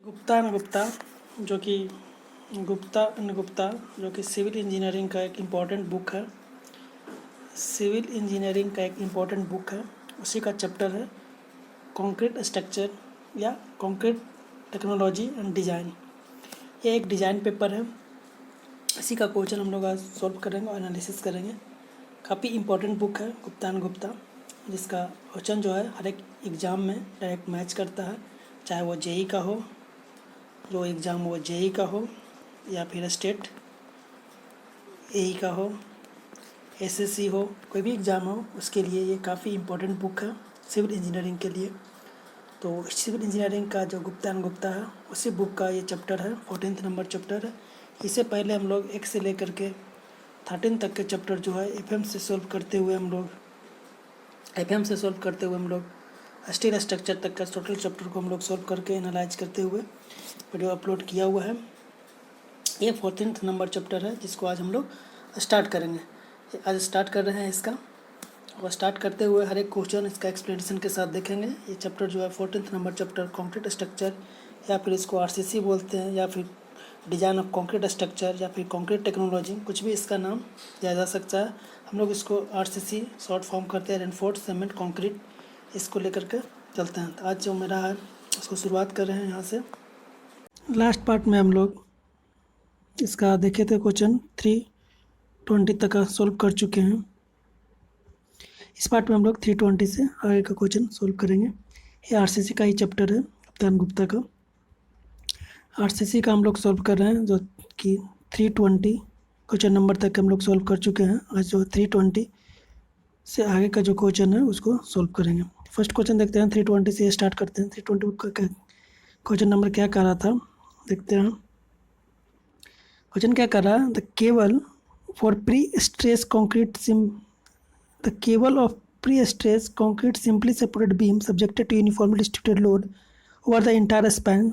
Gupta and Gupta जो कि Gupta and Gupta जो कि सिविल इंजीनियरिंग का एक इम्पॉर्टेंट बुक है। सिविल इंजीनियरिंग का एक इम्पॉर्टेंट बुक है, उसी का चैप्टर है कंक्रीट स्ट्रक्चर या कंक्रीट टेक्नोलॉजी एंड डिज़ाइन। ये एक डिज़ाइन पेपर है, इसी का क्वेश्चन हम लोग आज सॉल्व करेंगे और एनालिसिस करेंगे। काफ़ी इम्पोर्टेंट बुक है गुप्ता एंड गुप्ता, जिसका क्वेश्चन जो है हर एक एग्ज़ाम में डायरेक्ट मैच करता है, चाहे वो जेई का हो, जो एग्ज़ाम वो जेई का हो या फिर स्टेट एई का हो, एसएससी हो, कोई भी एग्ज़ाम हो, उसके लिए ये काफ़ी इम्पोर्टेंट बुक है सिविल इंजीनियरिंग के लिए। तो सिविल इंजीनियरिंग का जो गुप्ता एंड गुप्ता है, उसी बुक का ये चैप्टर है, 14th नंबर चैप्टर है। इससे पहले हम लोग 1 से लेकर के 13 तक के चैप्टर जो है एफएम से सॉल्व करते हुए हम लोग स्टील स्ट्रक्चर तक का टोटल चैप्टर को हम लोग सॉल्व करके एनालाइज करते हुए वीडियो अपलोड किया हुआ है। ये 14th नंबर चैप्टर है, जिसको आज हम लोग स्टार्ट करेंगे। आज स्टार्ट कर रहे हैं इसका, और स्टार्ट करते हुए हर एक क्वेश्चन इसका एक्सप्लेनेशन के साथ देखेंगे। ये चैप्टर जो है 14th number chapter concrete structure, या फिर इसको आरसीसी बोलते हैं, या फिर डिज़ाइन ऑफ कंक्रीट स्ट्रक्चर, या फिर कंक्रीट टेक्नोलॉजी, कुछ भी इसका नाम दिया जा सकता है। हम लोग इसको आरसीसी शॉर्ट फॉर्म करते हैं, रेनफोर्स्ड सीमेंट कंक्रीट, इसको लेकर के चलते हैं। तो आज जो मेरा है उसको शुरुआत कर रहे हैं यहाँ से। लास्ट पार्ट में हम लोग इसका देखे थे, क्वेश्चन 320 तक का सॉल्व कर चुके हैं। इस पार्ट में हम लोग 320 से आगे का क्वेश्चन सॉल्व करेंगे। ये आरसीसी का ही चैप्टर है, गुप्ता एंड गुप्ता का। आरसीसी का हम लोग सॉल्व कर रहे हैं, जो कि 320 क्वेश्चन नंबर तक हम लोग सॉल्व कर चुके हैं। आज जो 320 से आगे का जो क्वेश्चन है उसको सॉल्व करेंगे। फर्स्ट क्वेश्चन देखते हैं, 320 से स्टार्ट करते हैं। 320 का क्वेश्चन नंबर क्या कह रहा था, देखते हैं। क्वेश्चन क्या कर रहा है, the cable for pre stress concrete the cable of pre-stressed concrete simply supported beam subjected to uniformly distributed load over the entire span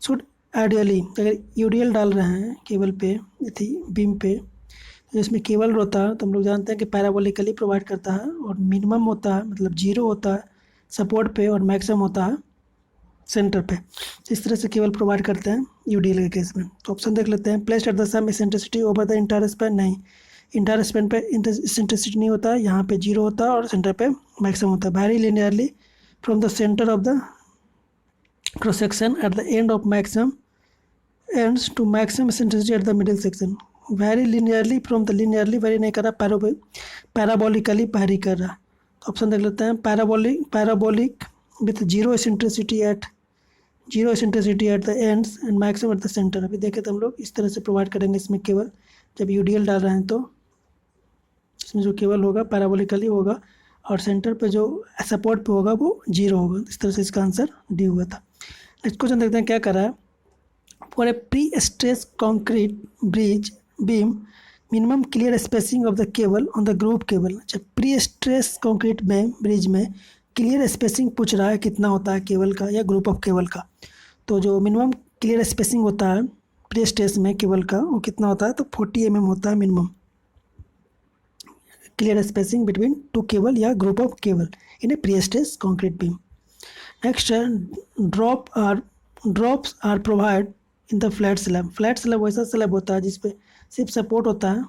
should ideally, अगर यूडीएल डाल रहे हैं केबल पे, थी बीम पे, तो इसमें केबल होता है तो हम लोग जानते हैं कि पैराबोलिकली प्रोवाइड करता है, और मिनिमम होता है मतलब 0 होता है सपोर्ट पे, और मैक्सिमम होता है सेंटर पे। इस तरह से केबल प्रोवाइड करते हैं यूडीएल के केस में। तो ऑप्शन देख लेते हैं, placed at the sum eccentricity over the entire span, नहीं, इंटायर स्पैन पे इसेंट्रिसिटी नहीं होता है, यहाँ पे 0 होता है और सेंटर पे मैक्सिमम होता है। Vary linearly from the centre of the cross section at the end of maximum ends to maximum eccentricity at the middle section. Vary linearly from the, linearly vary नहीं कर रहा, पैराबोलिकली वेरी कर रहा। तो option देख लेते हैं, parabolic with zero eccentricity at the ends and maximum at the centre. अभी देखे तो हम लोग इस तरह से प्रोवाइड करेंगे इसमें केबल, जब यूडीएल डाल रहे हैं तो इसमें जो केबल होगा पैराबोलिकली होगा, और सेंटर पे जो सपोर्ट पे होगा वो 0 होगा। इस तरह से इसका आंसर डी हुआ था। नेक्स्ट क्वेश्चन देखते हैं क्या कर रहा है, for a pre stress concrete bridge beam minimum clear spacing of the cable on the group cable. अच्छा, प्री स्ट्रेस कॉन्क्रीट में ब्रिज में क्लियर स्पेसिंग पूछ रहा है, कितना होता है केबल का या ग्रुप ऑफ केबल का। तो जो मिनिमम क्लियर स्पेसिंग होता है प्री स्ट्रेस में केबल का, वो कितना होता है, तो 40 mm होता है minimum clear spacing between 2 cable या group of cable in a pre stress concrete beam. Next, drops are provide in the flat slab. Flat slab वैसा स्लैब होता है जिसपे सिर्फ सपोर्ट होता है,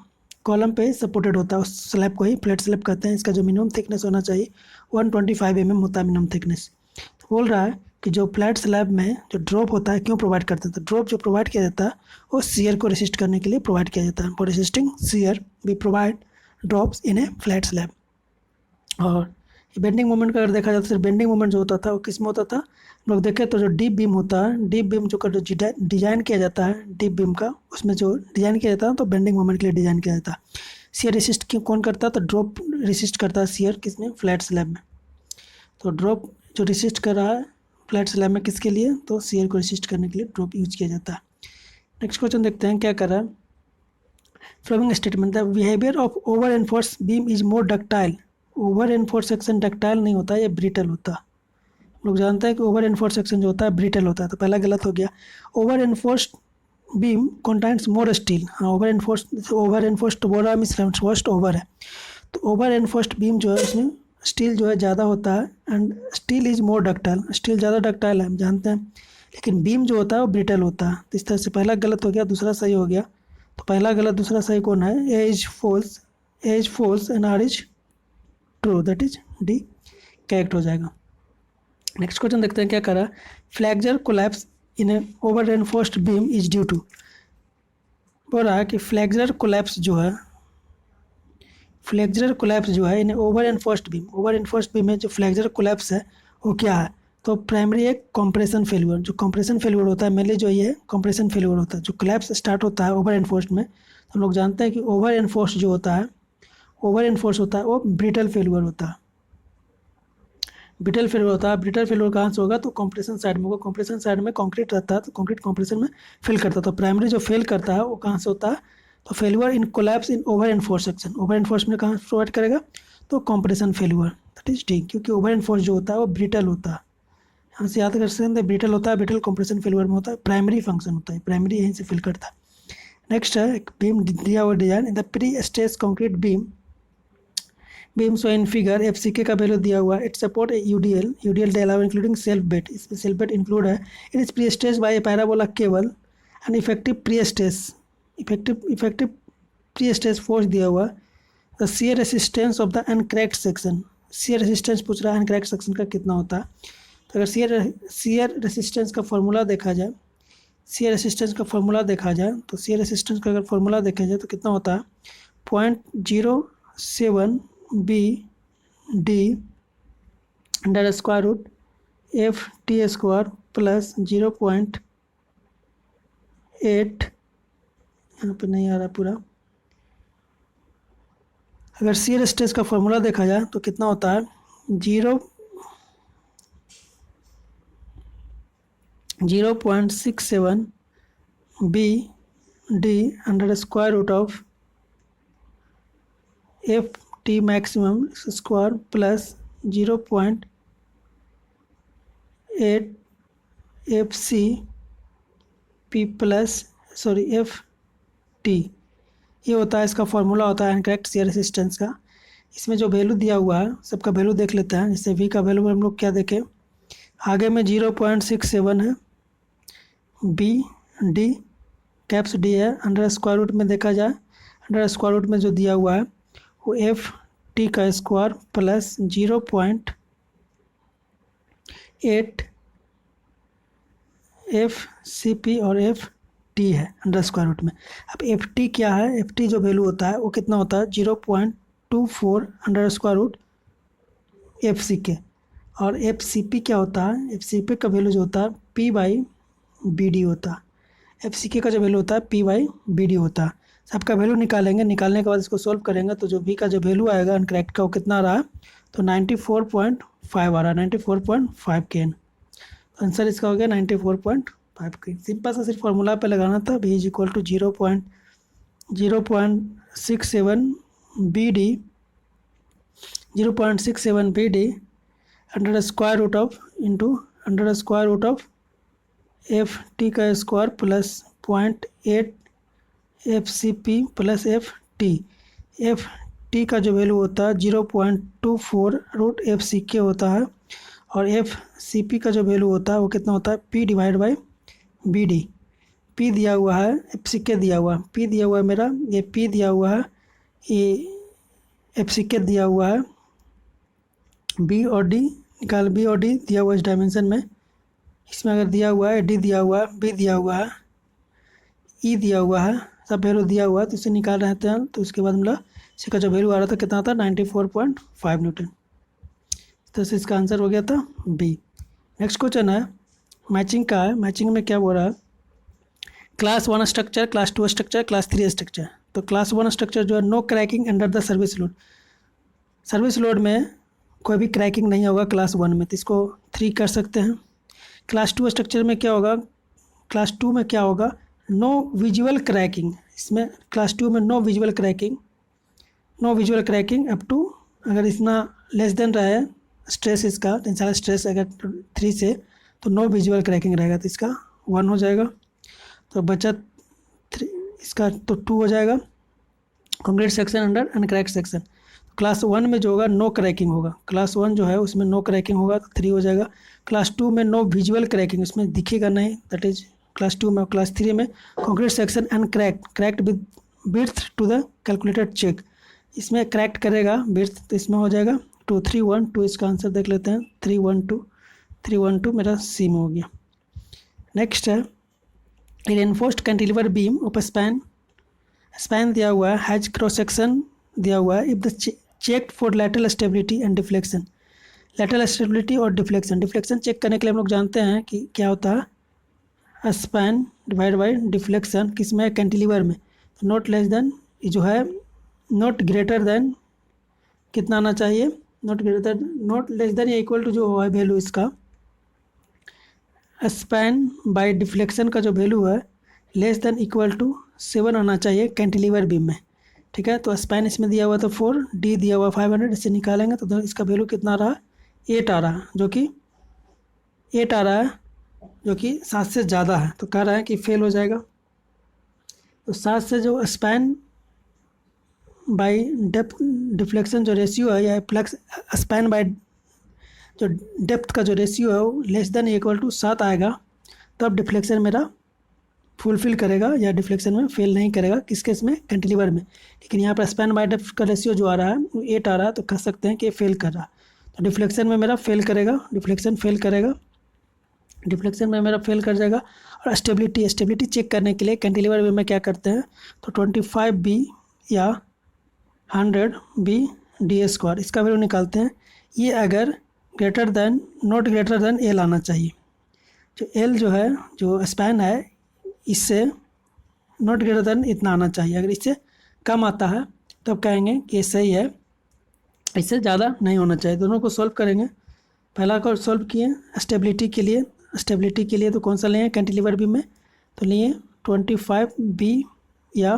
कॉलम पे सपोर्टेड होता है, उस स्लैब को ही फ्लैट स्लैब कहते हैं। इसका जो मिनिमम थिकनेस होना चाहिए 125 mm होता है मिनिमम थिकनेस। तो बोल रहा है कि जो फ्लैट स्लैब में जो ड्रॉप होता है क्यों प्रोवाइड करते हैं, तो ड्रॉप जो प्रोवाइड किया जाता है वो शियर को रेसिस्ट करने के लिए प्रोवाइड किया जाता है। For resisting shear we provide drops in a flat slab. और बेंडिंग मोमेंट का अगर देखा जाता है, बेंडिंग मोमेंट जो होता था वो किस में होता था, हम लोग देखें तो जो डीप बीम होता है, डीप बीम जो डिज़ाइन किया जाता है डीप बीम का, उसमें जो डिज़ाइन किया जाता है तो बेंडिंग मोमेंट के लिए डिज़ाइन किया जाता है। शियर रेसिस्ट क्यों कौन करता है, तो ड्रॉप रेसिस्ट करता है शियर किसमें, फ्लैट स्लैब में। तो ड्रॉप जो रेसिस्ट कर रहा है फ्लैट स्लैब में किसके लिए, तो शियर को रेसिस्ट करने के लिए ड्रॉप यूज किया जाता है। नेक्स्ट क्वेश्चन देखते हैं क्या कर रहा है, following statement, the behaviour of over enforce beam is more ductile. Over enforce section ductile नहीं होता है, ये ब्रिटल होता है। हम लोग जानते हैं कि ओवर एनफोर्स सेक्शन जो होता है ब्रिटल होता है, तो पहला गलत हो गया। ओवर एनफोर्स्ड बीम कंटेन्स मोर स्टील, हाँ ओवर एनफोर्स्ड बोरा मीन्स रेनफोर्स्ड ओवर है, तो ओवर एनफोर्स्ड बीम जो है उसमें स्टील जो है ज़्यादा होता है, and steel is more ductile, steel ज़्यादा डक्टाइल है हम जानते हैं। लेकिन बीम जो होता है वो ब्रिटल होता है। तो इस तरह से पहला गलत हो गया, दूसरा सही हो गया। तो पहला गलत दूसरा सही कौन है? A is false and R is true, that is D correct हो जाएगा। नेक्स्ट क्वेश्चन देखते हैं क्या करा। Flexure collapse in a over reinforced beam is due to. बोल रहा है कि फ्लैक्चर कोलैप्स जो है इन ओवर एनफोर्स्ड बीम में जो फ्लैक्चर कोलैप्स है वो क्या है? तो प्राइमरी एक कंप्रेशन फेल्यूर, जो कंप्रेशन फेल्यूर होता है मेनली जो ये कंप्रेशन फेल्यूर होता है। जो कोलैप्स स्टार्ट होता है ओवर एनफोर्स्ड में, हम लोग जानते हैं कि ओवर एनफोर्स्ड जो होता है वो ब्रिटल फेल्यूर होता है। ब्रिटल फेल्यूर कहाँ से होगा? तो कंप्रेशन साइड में होगा। कंप्रेशन साइड में कंक्रीट रहता है तो कंक्रीट कंप्रेशन में फेल करता है। तो प्राइमरी जो फेल करता है वो कहाँ से होता है? तो फेल्यूर इन कोलैप्स इन over enforce section. Over enforce में कहाँ प्रोवाइड करेगा? तो compression failure, that is D, क्योंकि ओवर एनफोर्स जो होता है वो ब्रिटल होता है। यहाँ से याद कर सकते हैं ब्रिटल होता है, ब्रिटल कंप्रेशन फेल्यूर में होता है, प्राइमरी फंक्शन होता है, प्राइमरी यहीं से फेल करता है। नेक्स्ट है एक बीम दिया हुआ design in the pre stress concrete beam so in figure FCK का वैल्यू दिया हुआ है। It support UDL they allow including self weight. इसमें सेल्फ बेड इंक्लूड है। It is pre stress by parabola cable and effective pre stress force दिया हुआ। The shear resistance of the uncracked section, shear resistance पूछ रहा है अनक्रैक्ड section का कितना होता है। तो अगर शियर रेसिस्टेंस का फॉर्मूला देखा जाए, तो शियर रेसिस्टेंस का अगर फॉर्मूला देखा जाए तो कितना होता है? 0.07 BD under square root FT square plus 0.8, यहाँ पे नहीं आ रहा पूरा। अगर शियर स्ट्रेस का फॉर्मूला देखा जाए तो कितना होता है? 0.67 BD under square root of FT maximum square plus 0.8 FCP plus FT, ये होता है इसका फॉर्मूला होता है अनक्रैक्ड शियर रेसिस्टेंस का। इसमें जो वैल्यू दिया हुआ है सबका वैल्यू देख लेते हैं। जैसे V का वैल्यू हम लोग क्या देखें, आगे में 0.67 है, BD कैप्स D है, अंडर स्क्वायर रूट में देखा जाए, अंडर स्क्वायर रूट में जो दिया हुआ है वो FT का स्क्वायर प्लस 0.8 FCP और FT है अंडर स्क्वायर रूट में। अब FT क्या है? FT जो वैल्यू होता है वो कितना होता है? 0.24 अंडर स्क्वायर रूट FCK। और FCP क्या होता है? FCP का वैल्यू जो होता है P/BD होता है। FCK का जो वैल्यू होता है P/BD होता है। सबका वैल्यू निकालेंगे, निकालने के बाद इसको सॉल्व करेंगे तो जो V का जो वैल्यू आएगा अनक्रैक्ड का वो कितना आ रहा है? तो 94.5 आ रहा है, 94.5 Kn। आंसर इसका हो गया 94.5 Kn। सिंपल सा सिर्फ फॉर्मूला पे लगाना था। V is equal to 0.67 BD under square root of under square root of FT का square plus 0.8 FCP plus FT का जो वैल्यू होता है 0.24 रूट FCK होता है। और FCP का जो वैल्यू होता है वो कितना होता है? P/BD। P दिया हुआ है, FCK दिया हुआ है, P दिया हुआ है मेरा, ये P दिया हुआ है, ये FCK दिया हुआ है। B और D निकाल, B और D दिया हुआ है इस डायमेंशन में। इसमें अगर दिया हुआ है D दिया हुआ है, B दिया हुआ है, E दिया हुआ है, सब वैल्यू दिया हुआ है तो इसे निकाल रहे थे हम। तो उसके बाद मतलब इसका जो वैल्यू आ रहा था कितना था? 94.5 न्यूटन। तो इसका आंसर हो गया था B। नेक्स्ट क्वेश्चन है मैचिंग का है। मैचिंग में क्या बोल रहा है? Class 1 structure, class 2 structure, class 3 structure. तो क्लास 1 स्ट्रक्चर जो है no cracking under the service load. Service load में कोई भी क्रैकिंग नहीं होगा क्लास 1 में, तो इसको 3 कर सकते हैं। क्लास 2 स्ट्रक्चर में क्या होगा? क्लास 2 में क्या होगा? No visual cracking. इसमें क्लास 2 में no visual cracking up to, अगर इतना लेस देन रहा है स्ट्रेस, इसका टेंसाइल स्ट्रेस अगर 3 से, तो नो विजुअल क्रैकिंग रहेगा, तो इसका 1 हो जाएगा। तो बचा 3, इसका तो 2 हो जाएगा। Concrete section under uncracked section. Class 1 में जो होगा नो क्रैकिंग होगा, क्लास 1 जो है उसमें नो क्रैकिंग होगा तो 3 हो जाएगा। क्लास 2 में नो विजुअल क्रैकिंग, उसमें दिखेगा नहीं, दैट इज क्लास 2 में। क्लास 3 में concrete section and cracked with width to the calculated check, इसमें क्रैक्ट करेगा विड्थ तो इसमें हो जाएगा 2 3 1 2, इसका आंसर देख लेते हैं 3 1 2 3 1 2 मेरा सी में हो गया। नेक्स्ट है reinforced cantilever beam of span दिया हुआ है, हैज क्रॉस सेक्शन दिया हुआ है, if the check for lateral stability and deflection. Lateral stability और डिफ्लेक्शन चेक करने के लिए हम लोग जानते हैं कि क्या होता है, स्पैन डिवाइड बाई डिफ्लेक्शन, किस में, कैंटिलीवर में। तो नॉट लेस देन जो है नॉट ग्रेटर देन कितना आना चाहिए, नॉट लेस देन या इक्वल टू जो है वैल्यू इसका स्पैन बाय डिफ्लेक्शन का जो वैल्यू है लेस देन इक्वल टू 7 आना चाहिए कैंटिलीवर बीम में। ठीक है, तो स्पैन इसमें दिया हुआ तो 4, डी दिया हुआ 500, इससे निकालेंगे तो इसका वैल्यू कितना रहा, 8 आ रहा है, जो कि 8 आ रहा है, जो कि 7 से ज़्यादा है, तो कह रहा है कि फेल हो जाएगा। तो 7 से जो स्पैन बाई डेप्थ डिफ्लेक्शन जो रेशियो है या फ्लक्स स्पैन बाई जो डेप्थ का जो रेशियो है वो लेस देन इक्वल टू 7 आएगा, तब डिफ्लेक्शन मेरा फुलफिल करेगा या डिफ्लेक्शन में फेल नहीं करेगा, किस केस में, कैंटिलीवर में। लेकिन यहाँ पर स्पैन बाय डेप्थ का रेशियो जो आ रहा है वो 8 आ रहा है, तो कह सकते हैं कि फेल कर रहा है, तो डिफ्लेक्शन में मेरा फेल करेगा, डिफ्लेक्शन में मेरा फेल कर जाएगा। और स्टेबिलिटी चेक करने के लिए कैंटिलीवर में क्या करते हैं, तो 25B या 100B d², इसका वैल्यू निकालते हैं। ये अगर नॉट ग्रेटर देन एल आना चाहिए, जो एल जो है जो स्पैन है इससे नॉट ग्रेटर देन इतना आना चाहिए, अगर इससे कम आता है तब कहेंगे कि ये सही है, इससे ज़्यादा नहीं होना चाहिए। दोनों को सॉल्व करेंगे, पहला को सॉल्व किए स्टेबिलिटी के लिए तो कौन सा लें कैंटिलीवर बीम में, तो लिए 25B या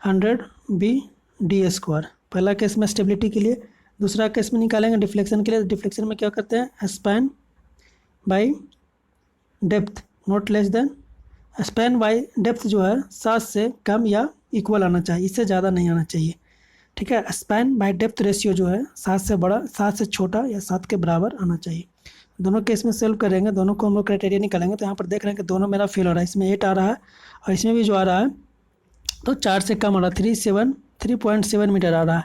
100B d², पहला केस में स्टेबिलिटी के लिए। दूसरा केस में निकालेंगे डिफ्लेक्शन के लिए, डिफ्लेक्शन में क्या करते हैं, span by depth not less than, span by depth जो है 7 से कम या इक्वल आना चाहिए, इससे ज़्यादा नहीं आना चाहिए। ठीक है, स्पैन बाय डेप्थ रेशियो जो है 7 से बड़ा, 7 से छोटा या 7 के बराबर आना चाहिए। दोनों केस में सॉल्व करेंगे, दोनों को हम लोग क्राइटेरिया निकालेंगे, तो यहाँ पर देख रहे हैं कि दोनों मेरा फेल हो रहा है, इसमें 8 आ रहा है और इसमें भी जो आ रहा है तो 4 से कम आ रहा है, 3.7 मीटर आ रहा है।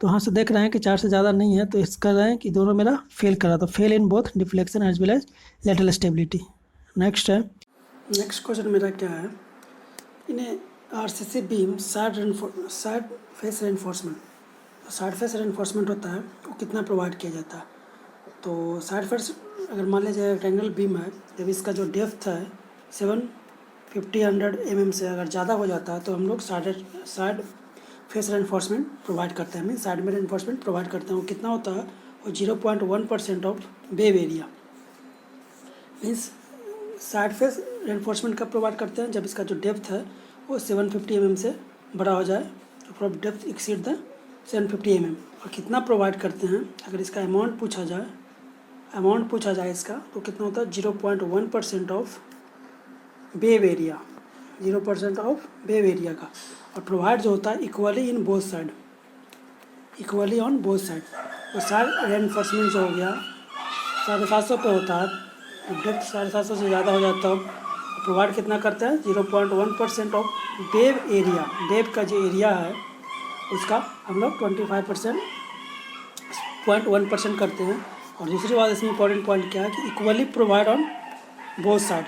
तो यहाँ से देख रहे हैं कि 4 से ज़्यादा नहीं है, तो इस कर रहे हैं कि दोनों मेरा फेल कर रहा है, तो fail in both deflection as well as lateral stability. Next question मेरा क्या है, इन्हें RCC beam side face reinforcement, तो साइड फेस रेनफोर्समेंट होता है वो कितना प्रोवाइड किया जाता है। तो साइड फेस अगर मान लीजिए रेक्टेंगल बीम है, जब इसका जो डेप्थ है 750 mm से अगर ज़्यादा हो जाता है तो हम लोग साइड फेस रेनफोर्समेंट प्रोवाइड करते हैं, मीन साइड में रेनफोर्समेंट प्रोवाइड करते हैं। वो कितना होता है, वो 0.1% of wave area, means side face reinforcement कब प्रोवाइड करते हैं, जब इसका जो डेप्थ है वो 750 mm से बड़ा हो जाए, तो from depth exceed the 750 mm। और कितना प्रोवाइड करते हैं, अगर इसका अमाउंट पूछा जाए इसका, तो कितना होता है 0.1% of wave area, 0% of wave area का। और प्रोवाइड जो होता है इक्वली ऑन बोथ साइड, तो साइड रेनफोर्समेंट जो हो गया 750 पे होता है, डेप्थ 750 से ज़्यादा हो जाता है, प्रोवाइड कितना करता है 0.1% ऑफ वेव एरिया, वेव का जो एरिया है उसका हम लोग 25.1% करते हैं। और दूसरी बात इसमें इंपॉर्टेंट पॉइंट क्या है कि equally provided on both side,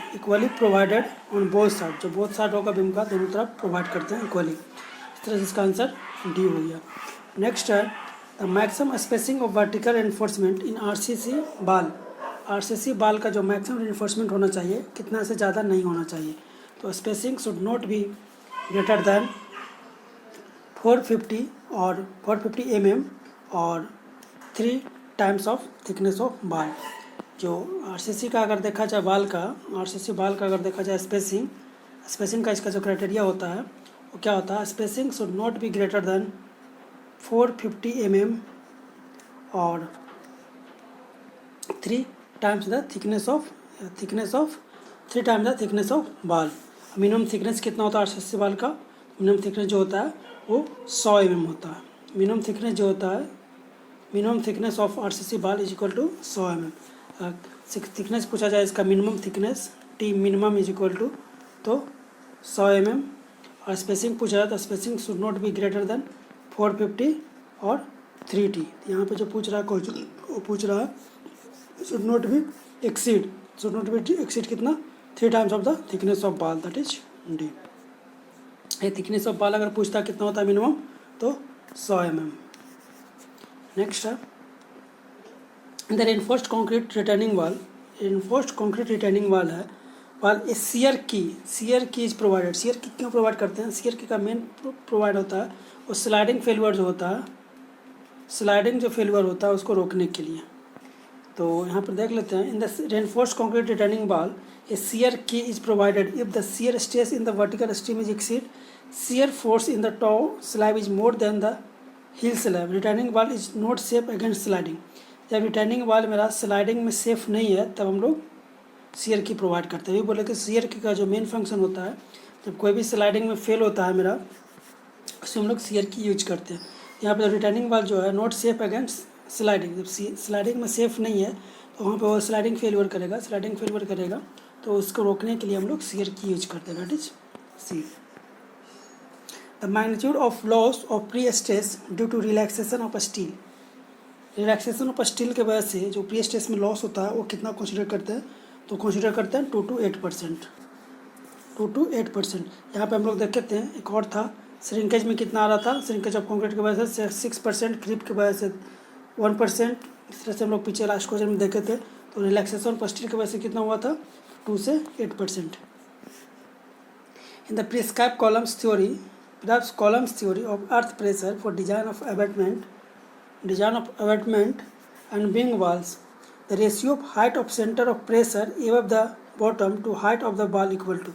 जो बोथ साइड होगा बीम का दोनों तरफ प्रोवाइड करते हैं इक्वली। इस तरह से इसका आंसर डी हो गया। नेक्स्ट है the maximum spacing of vertical enforcement in RCC बाल का जो मैक्सिमम रेनफोर्समेंट होना चाहिए कितना से ज़्यादा नहीं होना चाहिए। तो spacing should not be greater than 450 mm और 3 टाइम्स ऑफ थिकनेस ऑफ बाल। जो RCC का अगर देखा जाए RCC बाल का अगर देखा जाए स्पेसिंग का इसका जो क्राइटेरिया होता है वो क्या होता है, spacing should not be greater than 450 mm और 3 times the thickness of 3 times the thickness of बाल। मिनिमम थिकनेस कितना होता है RCC बाल का, मिनिमम थिकनेस जो होता है वो 100 mm होता है, मिनिमम थिकनेस जो होता है, minimum thickness of RCC wall is equal to 100 mm। Thickness पूछा जाए इसका minimum thickness, T minimum is equal to तो 100 mm। और स्पेसिंग पूछा जाए तो spacing should not be greater than 450 और 3T। यहाँ पे जो पूछ रहा है क्वेश्चन, वो पूछ रहा है शुड नॉट बी एक्सीड कितना, 3 times of the thickness of बाल, दैट इज डी। ये थिकनेस ऑफ बाल अगर पूछता है कितना होता है मिनिमम, तो 100 mm। नेक्स्ट है द रेनफोर्स्ड कंक्रीट रिटर्निंग वाल। रेनफोर्स्ड कंक्रीट रिटर्निंग वाल है, वाल a shear key is provided. Shear की क्यों प्रोवाइड करते हैं? सीयर की का मेन प्रोवाइड होता है और स्लाइडिंग फेलियर जो होता है, स्लाइडिंग जो फेलियर होता है उसको रोकने के लिए। तो यहाँ पर देख लेते हैं, in the reinforced concrete retaining wall a shear key is provided if the shear stress in the vertical stem is exceed shear force in the top slab is more than the hill slab, returning वाल is not safe against sliding. जब returning वाल मेरा sliding में safe नहीं है तब हम लोग शेयर की प्रोवाइड करते हैं। ये बोले कि शेयर की का जो मेन फंक्शन होता है, जब कोई भी स्लाइडिंग में फेल होता है मेरा, उसमें हम लोग शेयर की यूज करते हैं। यहाँ पर रिटर्निंग वाल जो है नॉट सेफ अगेंस्ट स्लाइडिंग, जब स्लाइडिंग में सेफ नहीं है तो वहाँ पर वो स्लाइडिंग फेलियर करेगा, तो उसको रोकने के लिए हम लोग शेयर की यूज करते हैं, that is C. The magnitude of loss of pre-stress due to relaxation of steel। Relaxation of steel के वजह से जो प्री स्ट्रेस में लॉस होता है वो कितना कंसीडर करते हैं? तो कंसीडर करते हैं 2 to 8%। 2 to 8%। यहाँ पे हम लोग देखते हैं एक और था, श्रिंकेज में कितना आ रहा था? श्रिंकेज ऑफ कंक्रीट की वजह से 6%, क्रीप की वजह से 1%। इस तरह से हम लोग पीछे लास्ट क्वेश्चन में देखे थे। तो रिलैक्सेशन ऑफ स्टील की वजह से कितना हुआ था? 2 से 8%। In the prescribed columns theory of earth pressure for design of abutment and beam walls, the ratio of height of center of pressure above the bottom to height of the wall equal to,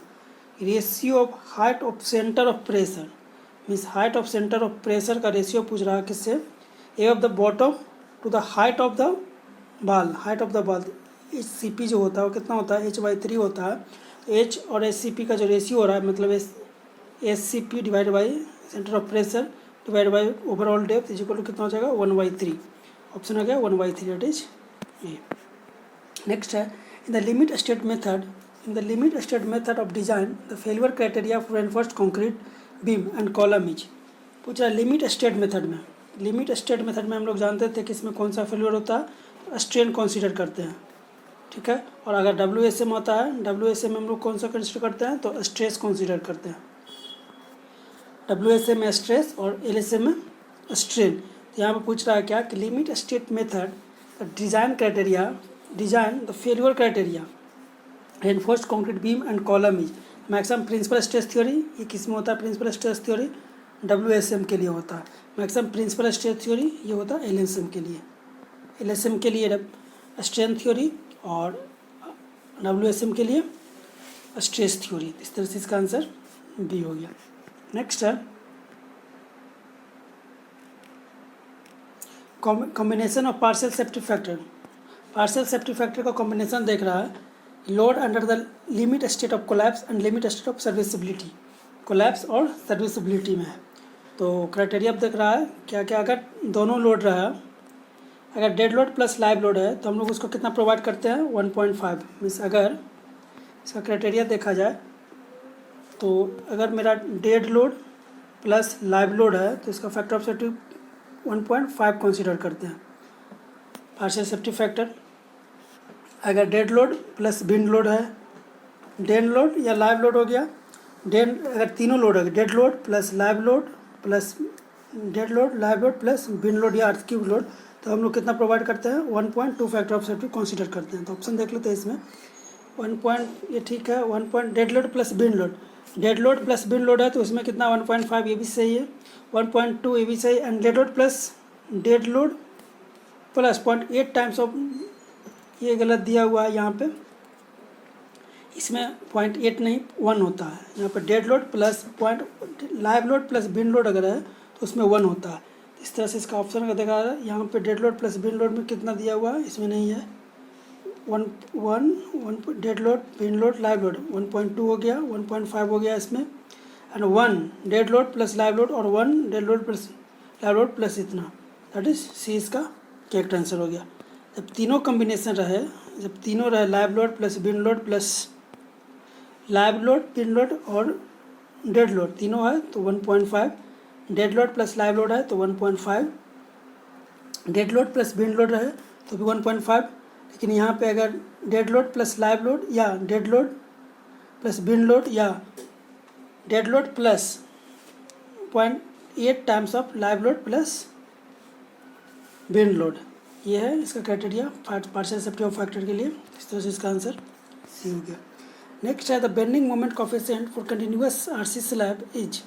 ratio of height of center of pressure means height of center of pressure का ratio पूछ रहा है किससे? above the bottom to the height of the wall। HCP जो होता है वो कितना होता है? h/3 होता है। h और HCP का जो रेशियो हो रहा है, मतलब SCP divide by centre of pressure divide by overall depth is equal to कितना हो जाएगा? 1/3। ऑप्शन आ गया 1/3, दैट इज ए। नेक्स्ट है in the limit state method of design the failure criteria for reinforced concrete beam and column is. पूछा limit state method में हम लोग जानते थे कि इसमें कौन सा फेलियर होता है? स्ट्रेन कंसीडर करते हैं, ठीक है। और अगर WSM होता है, WSM में हम लोग कौन सा कंसीडर करते हैं? तो स्ट्रेस कंसीडर करते हैं। WSM में स्ट्रेस और LSM में स्ट्रेन। तो यहाँ पर पूछ रहा है क्या कि limit state method design the failure criteria reinforced concrete beam and column is maximum principal stress theory. ये किस में होता है? प्रिंसिपल स्ट्रेस थ्योरी WSM के लिए होता है। मैक्सिमम प्रिंसिपल स्ट्रेस थ्योरी ये होता है LSM के लिए स्ट्रेन थ्योरी और WSM के लिए स्ट्रेस थ्योरी। इस तरह से इसका आंसर B हो गया। नेक्स्ट है combination of partial safety factor का कॉम्बिनेशन देख रहा है। Load under the limit state of collapse and limit state of serviceability, collapse और सर्विसिबिलिटी में है। तो क्राइटेरिया देख रहा है क्या क्या, अगर दोनों लोड रहा, अगर dead load plus live load है तो हम लोग उसको कितना प्रोवाइड करते हैं? 1.5। मीन्स अगर इसका क्राइटेरिया देखा जाए तो अगर मेरा dead load plus live load है तो इसका फैक्टर ऑफ सेफ्टी 1.5 कंसीडर करते हैं पार्शियल सेफ्टी फैक्टर। अगर डेड लोड प्लस बिन लोड है, डेड लोड या लाइव लोड हो गया, अगर तीनों लोड है, dead load plus live load plus बिन लोड या अर्थ क्यूब लोड, तो हम लोग कितना प्रोवाइड करते हैं? 1.2 फैक्टर ऑफ सेफ्टी कंसीडर करते हैं। तो ऑप्शन देख लेते हैं इसमें 1. ये ठीक है 1. डेड लोड प्लस बिन लोड है तो उसमें कितना? 1.5, ये भी सही है। 1.2 ये भी सही। And dead load plus 0.8 times of, ये गलत दिया हुआ है यहाँ पे, इसमें 0.8 नहीं 1 होता है। यहाँ पर dead load plus live load plus बिन लोड अगर है तो उसमें 1 होता है। इस तरह से इसका ऑप्शन का देखा है। यहाँ पे डेड लोड प्लस बिन लोड में कितना दिया हुआ है? इसमें नहीं है। 1 डेड लोड बिन लोड लाइव लोड 1.2 हो गया, 1.5 हो गया इसमें। And 1 dead load plus live load और 1 dead load plus live load plus इतना, दैट इज सी इसका करेक्ट आंसर हो गया। जब तीनों कॉम्बिनेशन रहे, जब तीनों रहे live load plus wind load plus live load, wind load और डेड लोड तीनों है तो 1.5, dead load plus live load है तो 1.5, dead load plus wind load है तो भी 1.5। लेकिन यहाँ पे अगर dead load plus live load या dead load plus wind load या dead load plus 0.8 times of live load plus wind load, ये है इसका criteria partial safety of factor के लिए। इस तरह से इसका आंसर सी हो गया। नेक्स्ट है the bending moment coefficient for continuous RC slab is.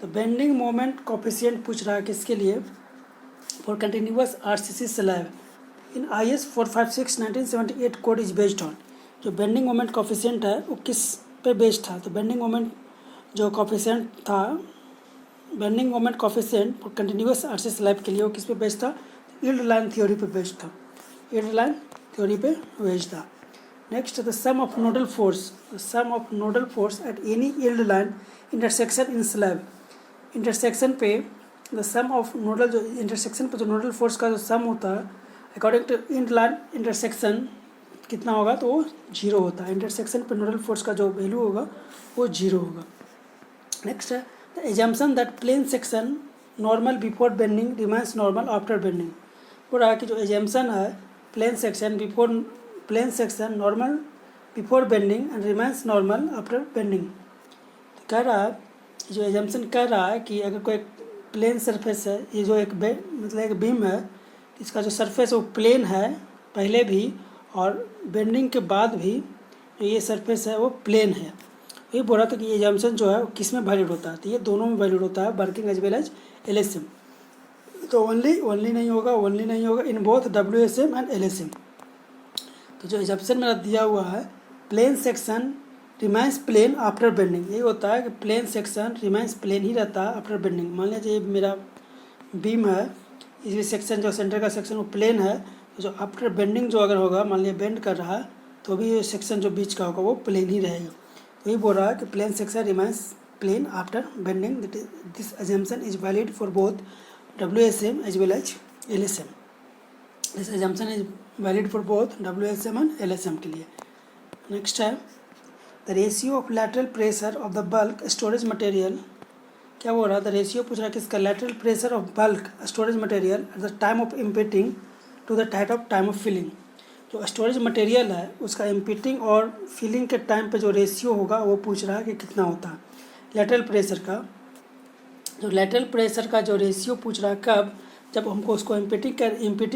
तो बेंडिंग मोमेंट कोफिशिएंट पूछ रहा है किसके लिए, for continuous RCC slab in IS 456/1978 code is based on. जो बेंडिंग मोमेंट कोफिशिएंट है वो किस पे बेस्ड था, तो बेंडिंग मोमेंट जो कोफिशिएंट था, bending moment coefficient for continuous RCC slab के लिए वो किस पे बेस्ड था, यील्ड लाइन थ्योरी पे बेस्ड था, यील्ड लाइन थ्योरी पे बेस्ड था। Next the sum of nodal force, the sum of nodal force at any yield line intersection in slab, intersection पे द सम ऑफ नोडल, जो intersection पे जो nodal force का जो sum होता है according to yield line intersection कितना होगा, तो वो 0 होता है। इंटरसेक्शन पे नोडल फोर्स का जो वैल्यू होगा वो 0 होगा। नेक्स्ट है the assumption that plane section normal before bending remains normal after bending. हो रहा है कि जो एजम्पशन है plane section before, plane section normal before bending and remains normal after bending. तो कह रहा है, जो एजम्पशन कह रहा है कि अगर कोई प्लेन सरफेस है, ये जो एक मतलब एक बीम है, इसका जो सरफेस वो प्लेन है पहले भी और बेंडिंग के बाद भी जो ये सरफेस है वो प्लेन है। ये बोल रहा था कि ये एजम्पशन जो है वो किस में वैलिड होता है, तो ये दोनों में वैलिड होता है, working as well as LSM। तो ओनली नहीं होगा, ओनली नहीं होगा, in both WSM and LSM। तो जो एजम्पशन मेरा दिया हुआ है plane section remains plane after bending, यही होता है कि प्लेन सेक्शन रिमाइंस प्लेन ही रहता है आफ्टर बेंडिंग। मान लीजिए ये मेरा बीम है, इसमें सेक्शन जो सेंटर का सेक्शन वो प्लेन है, तो जो आफ्टर बेंडिंग जो अगर होगा, मान लीजिए बेंड कर रहा है तो भी ये सेक्शन जो बीच का होगा वो प्लेन ही रहेगा। तो ये बोल रहा है कि plane section remains plane after bending, this assumption is valid for both WSM as well as LSM। This assumption is valid for both WSM and LSM के लिए। नेक्स्ट है the ratio of lateral pressure of the bulk storage material. क्या बोल रहा है, the ratio पूछ रहा है किसका, lateral pressure of bulk storage material at the time of emptying to the time of filling. जो स्टोरेज मटेरियल है उसका इम्पीटिंग और फिलिंग के टाइम पे जो रेशियो होगा वो पूछ रहा है कि कितना होता है। लैटरल प्रेशर का, जो लैटरल प्रेशर का जो रेशियो पूछ रहा है कब, जब हमको उसको इम्पीटी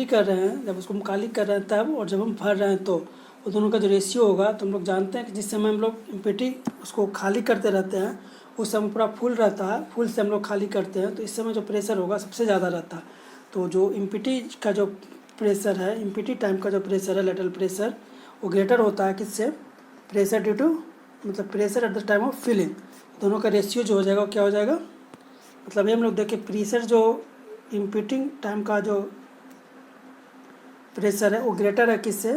कर रहे हैं, जब उसको हम खाली कर रहे हैं तब, और जब हम भर रहे हैं तो वो दोनों का जो रेशियो होगा। तो हम लोग जानते हैं कि जिस समय हम लोग इम्पीटी उसको खाली करते रहते हैं उस समय पूरा फुल रहता है, फुल से हम लोग खाली करते हैं तो इस समय जो प्रेशर होगा सबसे ज़्यादा रहता है। तो जो इम्पीटी का जो प्रेशर है, इम्पीटी टाइम का जो प्रेशर है लैटरल प्रेशर, वो ग्रेटर होता है किससे, प्रेशर ड्यू टू मतलब pressure at the time of filling. दोनों का रेशियो जो हो जाएगा वो क्या हो जाएगा, मतलब ये हम लोग देखें प्रेशर जो इम्पीटिंग टाइम का जो प्रेशर है वो ग्रेटर है किससे,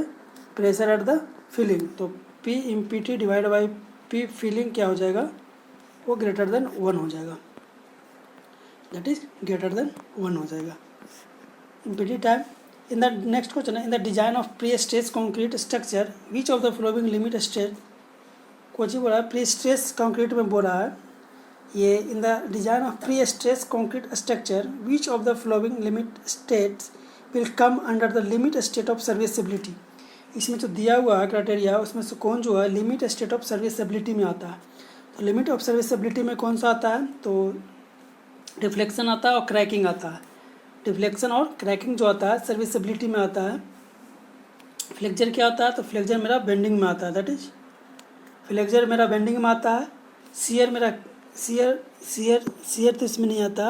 प्रेशर एट द फिलिंग। तो P empty divide by P filling क्या हो जाएगा, वो ग्रेटर देन 1 हो जाएगा, दैट इज ग्रेटर देन 1 हो जाएगा। Empty time in the next question है, in the design of pre stress concrete structure which of the following limit state. कोची बोल रहा है प्री स्ट्रेस कॉन्क्रीट में बोल रहा है ये, इन the design of pre stress concrete structure which of the following limit states will come under the limit state of serviceability. इसमें जो दिया हुआ है क्राइटेरिया उसमें से कौन जो है लिमिट स्टेट ऑफ सर्विसेबिलिटी में आता है। तो लिमिट ऑफ सर्विसेबिलिटी में कौन सा आता है, तो डिफ्लेक्शन आता है और क्रैकिंग आता है। डिफ्लेक्शन और क्रैकिंग जो आता है सर्विसेबिलिटी में आता है। फ्लेक्चर क्या आता है, तो फ्लेक्चर मेरा बेंडिंग में आता है, दैट इज फ्लेक्चर मेरा बेंडिंग में आता है। शियर मेरा शियर तो इसमें नहीं आता।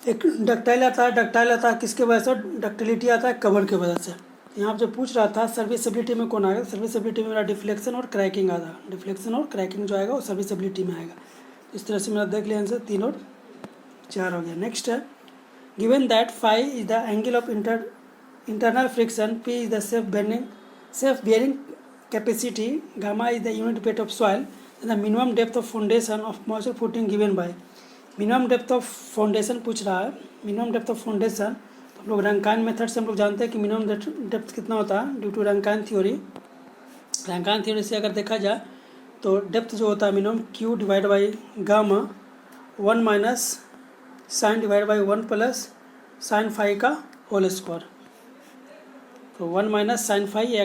एक डक्टाइल आता है किसके वजह से, डक्टिलिटी आता है कवर के वजह से। यहाँ जो पूछ रहा था सर्विसेबिलिटी में कौन आएगा, सर्विसेबिलिटी में मेरा डिफ्लेक्शन और क्रैकिंग आता, डिफ्लेक्शन और क्रैकिंग जो आएगा वो सर्विसेबिलिटी में आएगा। इस तरह से मेरा देख लिया आंसर 3 और 4 हो गया। नेक्स्ट है given that phi is the angle of internal friction, P is the self bearing capacity, gamma is the unit weight of soil, the minimum depth of foundation of moisture footing given by. Minimum depth of foundation पूछ रहा है। Minimum depth of foundation तो हम लोग Rankine method से हम लोग जानते हैं कि मिनिमम डेप्थ कितना होता है due to Rankine theory. Rankine theory से अगर देखा जाए तो डेप्थ जो होता है minimum Q divide by gamma 1 minus sine divide by 1 plus sine phi का होल स्क्वायर। तो 1 माइनस साइन फाई ये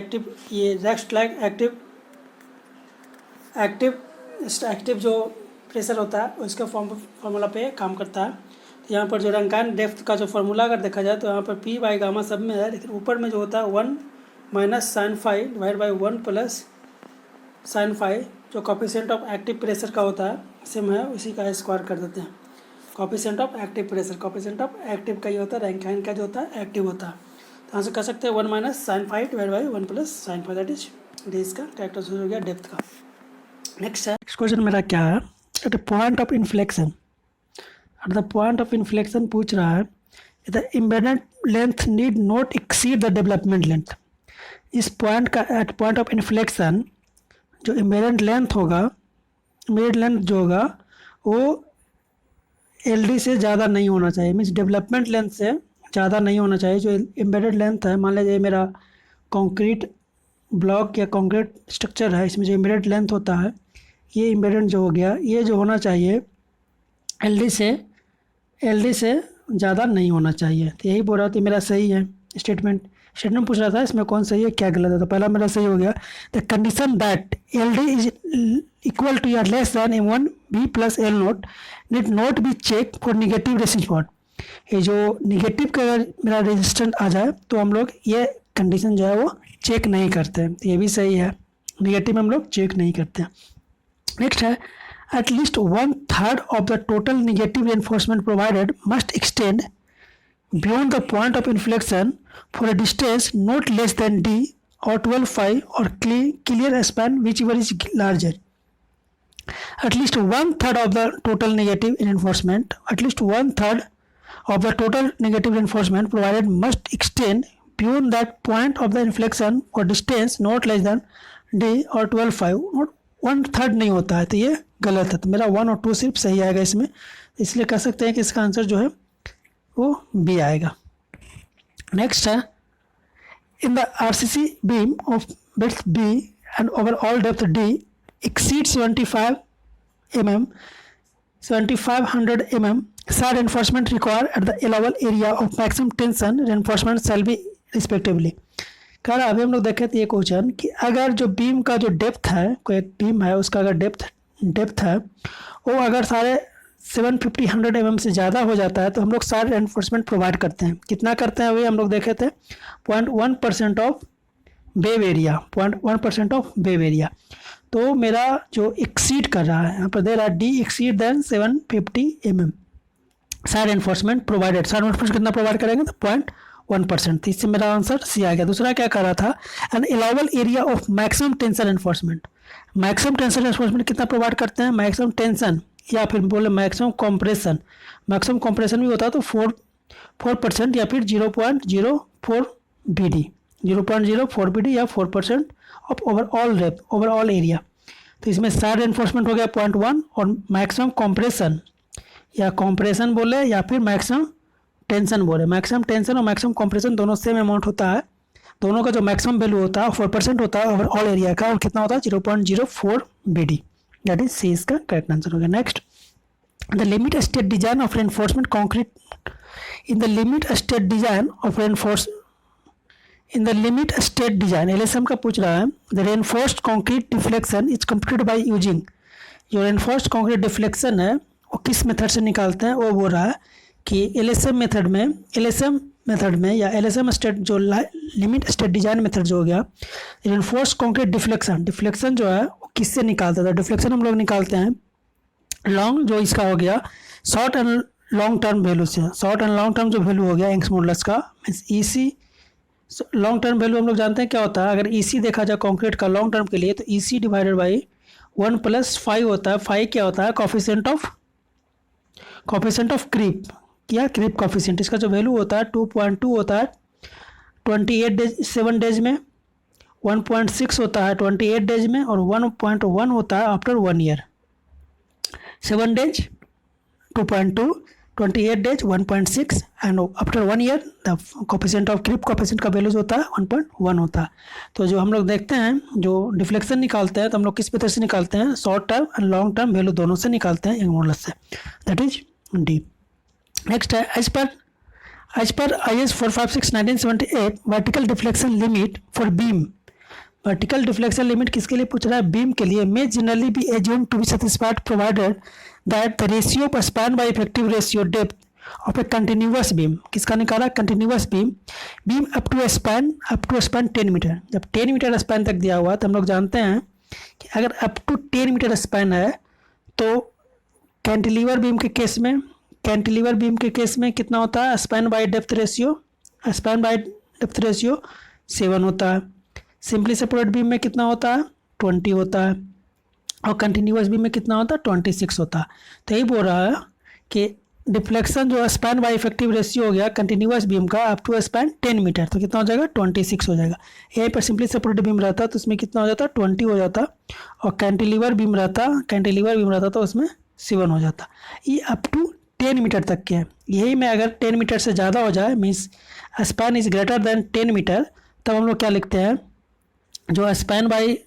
रेस्ट लाइक एक्टिव जो प्रेशर होता है उसके फॉर्मूला पे काम करता है। तो यहाँ पर जो रैंकाइन डेप्थ का जो फार्मूला अगर देखा जाए तो यहाँ पर पी बाई गामा सब में है, लेकिन ऊपर में जो होता है 1 minus sine phi divide by 1 plus sine phi जो कॉफिशिएंट ऑफ एक्टिव प्रेशर का होता है सेम है, उसी का स्क्वायर कर देते हैं। Coefficient of active pressure, coefficient of active का ये होता है, रैंकाइन का जो होता है एक्टिव होता है। तो यहाँ से कह सकते हैं 1 minus sine phi divide by 1 plus sine phi, that is इसका कैरेक्टरिस्टिक हो गया डेप्थ का। नेक्स्ट क्वेश्चन मेरा क्या है, at the point of inflection, at the point of inflection पूछ रहा है the embedded length need not exceed the development length. इस पॉइंट का एट पॉइंट ऑफ इन्फ्लेक्शन जो एम्बेडेड लेंथ होगा, एम्बेडेड लेंथ जो होगा वो एल से ज़्यादा नहीं होना चाहिए, मीन्स डेवलपमेंट लेंथ से ज़्यादा नहीं होना चाहिए। जो एम्बेडेड लेंथ है, मान लीजिए मेरा कंक्रीट ब्लॉक या कंक्रीट स्ट्रक्चर है, इसमें जो एम्बेडेड लेंथ होता है ये एम्बेडेड जो हो गया ये जो होना चाहिए एल से ज़्यादा नहीं होना चाहिए। तो यही बोल रहा था, मेरा सही है स्टेटमेंट पूछ रहा था इसमें कौन सही है क्या गलत है। तो पहला मेरा सही हो गया, the condition that L D is equal to या less than M1 B plus L note need not be check for negative resistance. ये जो निगेटिव का अगर मेरा रेजिस्टेंस आ जाए तो हम लोग ये कंडीशन जो है वो चेक नहीं करते हैं। तो ये भी सही है, निगेटिव में हम लोग चेक नहीं करते हैं। नेक्स्ट है, at least 1/3 of the total negative reinforcement provided must extend beyond the point of inflection for a distance not less than d or 12 phi or clear span whichever is larger. At least 1/3 of the total negative reinforcement, at least 1/3 of the total negative reinforcement provided must extend beyond that point of the inflection for distance not less than d or 12 phi. Not 1/3 नहीं होता है, तो ये गलत है। तो मेरा 1 और 2 सिर्फ सही आएगा इसमें, इसलिए कह सकते हैं कि इसका आंसर जो है वो बी आएगा। नेक्स्ट है, in the RCC beam of width B and overall depth D exceed 7500 mm side reinforcement required at the allowable area of maximum tension reinforcement shall be respectively। कह रहा अभी हम लोग देखे थे ये क्वेश्चन कि अगर जो बीम का जो डेप्थ है, कोई एक बीम है उसका अगर डेप्थ है वो अगर सारे 750 mm से ज़्यादा हो जाता है तो हम लोग सारे रेनफोर्समेंट प्रोवाइड करते हैं। कितना करते हैं वही हम लोग देखे थे, 0.1% of wave area, 0.1% of wave area. तो मेरा जो एक्सीड कर रहा है यहाँ पर दे रहा है डी एक्सीड देन 750 mm सारे रेनफोर्समेंट प्रोवाइडेड। सारे रेनफोर्समेंट कितना प्रोवाइड करेंगे तो 0.1%। तो इससे मेरा आंसर सी आ गया। दूसरा क्या कर रहा था, an allowable area of maximum tension reinforcement. Maximum tension reinforcement कितना प्रोवाइड करते हैं, मैक्सिमम टेंशन या फिर बोले मैक्सिमम कंप्रेशन। मैक्सिमम कंप्रेशन भी होता है तो 4% या फिर 0.04 BD, 0.04 BD या 4% ऑफ ओवरऑल एरिया। तो इसमें साइड एनफोर्समेंट हो गया 0.1 और मैक्सिमम कंप्रेशन या कंप्रेशन बोले या फिर मैक्सिमम टेंशन बोले। मैक्सिमम टेंशन और मैक्सिमम कंप्रेशन दोनों सेम अमाउंट होता है, दोनों का जो मैक्सिमम वैल्यू होता है 4% होता है ओवरऑल एरिया का, और कितना होता है 0.04 BD। दैट इज सी इसका करेक्ट आंसर हो गया। Next, the limit state design of reinforcement concrete, in the limit state design of in the limit state design LSM का पूछ रहा है, the reinforced concrete deflection is computed by using. जो reinforced concrete deflection है वो किस method से निकालते हैं, वो बोल रहा है कि LSM मेथड में या LSM स्टेट जो लिमिट स्टेट डिजाइन मेथड जो हो गया, रेनफोर्स्ड कंक्रीट डिफ्लेक्शन जो है वो किससे निकालता था। डिफ्लेक्शन हम लोग निकालते हैं लॉन्ग जो इसका हो गया short and long term value से। शॉर्ट एंड लॉन्ग टर्म जो वैल्यू हो गया यंग्स मॉडुलस का means EC। Long term value हम लोग जानते हैं क्या होता है, अगर EC देखा जाए कंक्रीट का लॉन्ग टर्म के लिए तो EC डिवाइडेड बाई 1 + 5 होता है। 5 क्या होता है, कोफिशिएंट ऑफ क्रीप कोफिशिएंट। इसका जो वैल्यू होता है 2.2 होता है 7 डेज में, 1.6 होता है 28 डेज में, और 1.1 होता है after 1 year. 7 days 2.2, 28 days 1.6 and after 1 year the coefficient of creep coefficient का वैल्यूज होता है 1.1 होता है। तो जो हम लोग देखते हैं जो डिफ्लेक्शन निकालते हैं तो हम लोग किस मेथड से निकालते हैं, short term and long term value दोनों से निकालते हैं यंग मॉडुलस से, दैट इज डी। नेक्स्ट है as per IS 456/1978 vertical deflection limit for beam. Vertical deflection limit किसके लिए पूछ रहा है, बीम के लिए। May generally be assumed to be satisfied provided that the ratio of span by effective ratio depth of a continuous beam. किसका निकाला, continuous beam up to span 10 metre. जब 10 मीटर स्पैन तक दिया हुआ तो हम लोग जानते हैं कि अगर अप टू 10 मीटर स्पैन है तो कैंटिलीवर बीम के केस में कितना होता है, स्पैन बाय डेप्थ रेशियो 7 होता है। सिंपली सेपरेट बीम में कितना होता है, 20 होता है, और कंटिन्यूअस बीम में कितना होता है, 26 होता है। तो यही बोल रहा है कि डिफ्लेक्शन जो स्पैन बाय इफेक्टिव रेशियो हो गया कंटिन्यूअस बीम का अप टू स्पैन 10 मीटर, तो कितना हो जाएगा, 26 हो जाएगा। यहीं पर सिंपली सेपरेट बीम रहता तो उसमें कितना हो जाता, 20 हो जाता, और कैंटिलीवर बीम रहता तो उसमें 7 हो जाता। ये अप टू 10 मीटर तक के है। यही में अगर 10 मीटर से ज़्यादा हो जाए, means span is greater than 10 metre, तब हम लोग क्या लिखते हैं, जो स्पैन बाय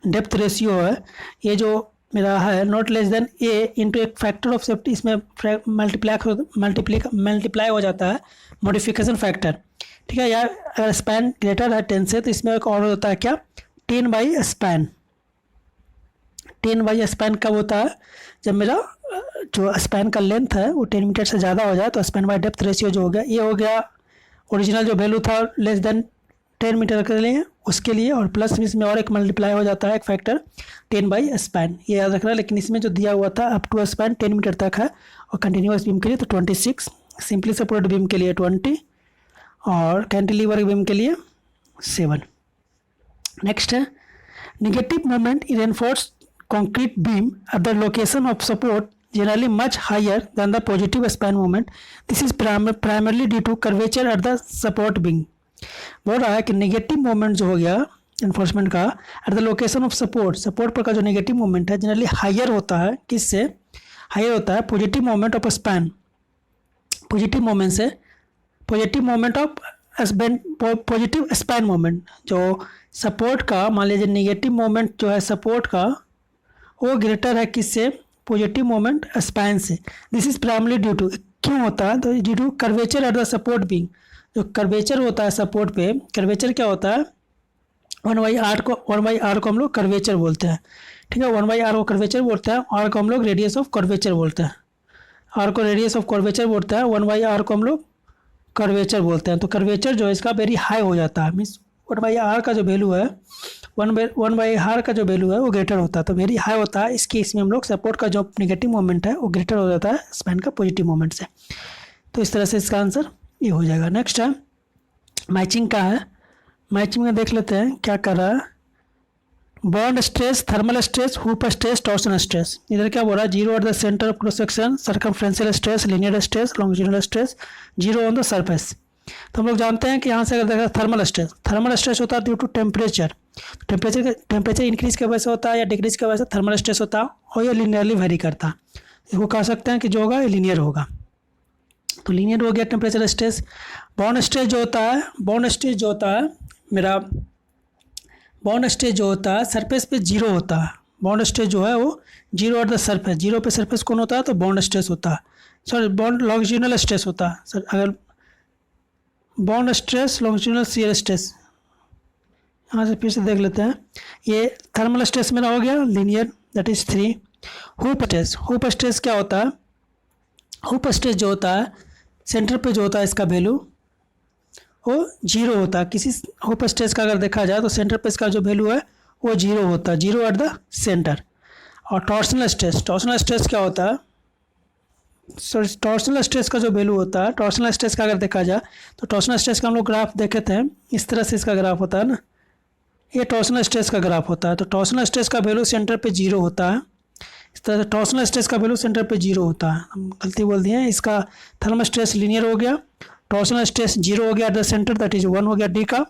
डेप्थ रेशियो है, ये जो मेरा है not less than A into एक फैक्टर ऑफ सेफ्टी, इसमें मल्टीप्लाई हो जाता है मॉडिफिकेशन फैक्टर, ठीक है। या अगर स्पैन ग्रेटर है 10 से तो इसमें एक और होता है क्या, 10 बाई स्पैन कब होता है, जब मेरा जो स्पैन का लेंथ है वो 10 मीटर से ज़्यादा हो जाए तो स्पैन बाय डेप्थ रेशियो जो हो गया, ये हो गया ओरिजिनल जो वैल्यू था लेस देन 10 मीटर के लिए उसके लिए, और प्लस इसमें और एक मल्टीप्लाई हो जाता है एक फैक्टर 10 बाई स्पैन, ये याद रखना। लेकिन इसमें जो दिया हुआ था अप टू स्पैन 10 मीटर तक है, और कंटिन्यूअस बीम के लिए तो 26, सिंपली सपोर्ट बीम के लिए 20, और कैंटिलीवर बीम के लिए 7। नेक्स्ट है negative moment in reinforced concrete beam at the location of support generally much higher than the positive span moment. This is primarily due to curvature at the support beam. बोल रहा है कि negative moment जो हो गया enforcement का at the location of support पर का जो नेगेटिव मोमेंट है जनरली हायर होता है, किससे हायर होता है, positive moment of span, positive span moment जो सपोर्ट का, मान लीजिए नेगेटिव मोमेंट जो है सपोर्ट का वो ग्रेटर है किससे, पॉजिटिव मोमेंट स्पैन से। This is primarily due to, क्यों होता है, तो due to curvature at the support beam. जो कर्वेचर होता है सपोर्ट पे, कर्वेचर क्या होता है, 1/r को हम लोग कर्वेचर बोलते हैं, ठीक है। 1/r को कर्वेचर बोलते हैं, r को हम लोग रेडियस ऑफ कर्वेचर बोलते हैं, r को रेडियस ऑफ कर्वेचर बोलते हैं, 1/r को हम लोग कर्वेचर बोलते हैं। तो कर्वेचर जो है इसका वेरी हाई हो जाता है, मीन्स 1/r का जो वैल्यू है 1/r का जो वैल्यू है वो ग्रेटर होता है, तो वेरी हाई होता है। इस केस में हम लोग सपोर्ट का जो नेगेटिव मोमेंट है वो ग्रेटर हो जाता है स्पैन का पॉजिटिव मोमेंट से। तो इस तरह से इसका आंसर ये हो जाएगा। नेक्स्ट है मैचिंग का है, मैचिंग में देख लेते हैं क्या कर रहा है। Bond stress, thermal stress, hoop stress, torsion stress. इधर क्या बोल रहा है, 0 at the centre of cross section, circumferential stress, linear stress, longitudinal stress, 0 on the surface. तो हम लोग जानते हैं कि यहाँ से अगर देखा थर्मल स्ट्रेस होता है ड्यू टू टेम्परेचर इंक्रीज की वजह से होता है या डिक्रीज की वजह से थर्मल स्ट्रेस होता है, और ये लीनियरली वेरी करता है। इसको कह सकते हैं कि जो होगा ये लीनियर होगा, तो लीनियर हो गया टेम्परेचर स्ट्रेस। बॉन्ड स्ट्रेस जो होता है सरफेस पे 0 होता है। बॉन्ड स्ट्रेस जो है वो 0 एट द सरफेस, 0 पे सरफेस कौन होता है, तो बॉन्ड स्ट्रेस होता है, सॉरी बॉन्ड लॉन्गिट्यूडिनल स्ट्रेस होता है। सर अगर bond stress, longitudinal shear stress, यहाँ से फिर से देख लेते हैं। ये थर्मल स्ट्रेस मेरा हो गया linear, that is 3। Hoop stress क्या होता है, हुप स्ट्रेस जो होता है सेंटर पे जो होता है इसका वैल्यू वो 0 होता है। किसी हुप स्ट्रेस का अगर देखा जाए तो सेंटर पे इसका जो वैल्यू है वो 0 होता है, 0 एट द सेंटर। और टॉर्सनल स्ट्रेस क्या होता है, टॉर्सनल स्ट्रेस का जो वैल्यू होता है, टॉर्सनल स्ट्रेस का अगर देखा जाए तो टॉर्सनल स्ट्रेस का हम लोग ग्राफ देखे थे, इस तरह से इसका ग्राफ होता है ना, ये टॉर्सनल स्ट्रेस का ग्राफ होता है। तो टॉर्सनल स्ट्रेस का वैल्यू सेंटर पे 0 होता है, इस तरह से टॉर्सनल स्ट्रेस का वैल्यू सेंटर पे 0 होता है। हम गलती बोल दिए, इसका थर्मल स्ट्रेस लीनियर हो गया, टॉर्सनल स्ट्रेस 0 हो गया at the centre, that is 1 हो गया डी का,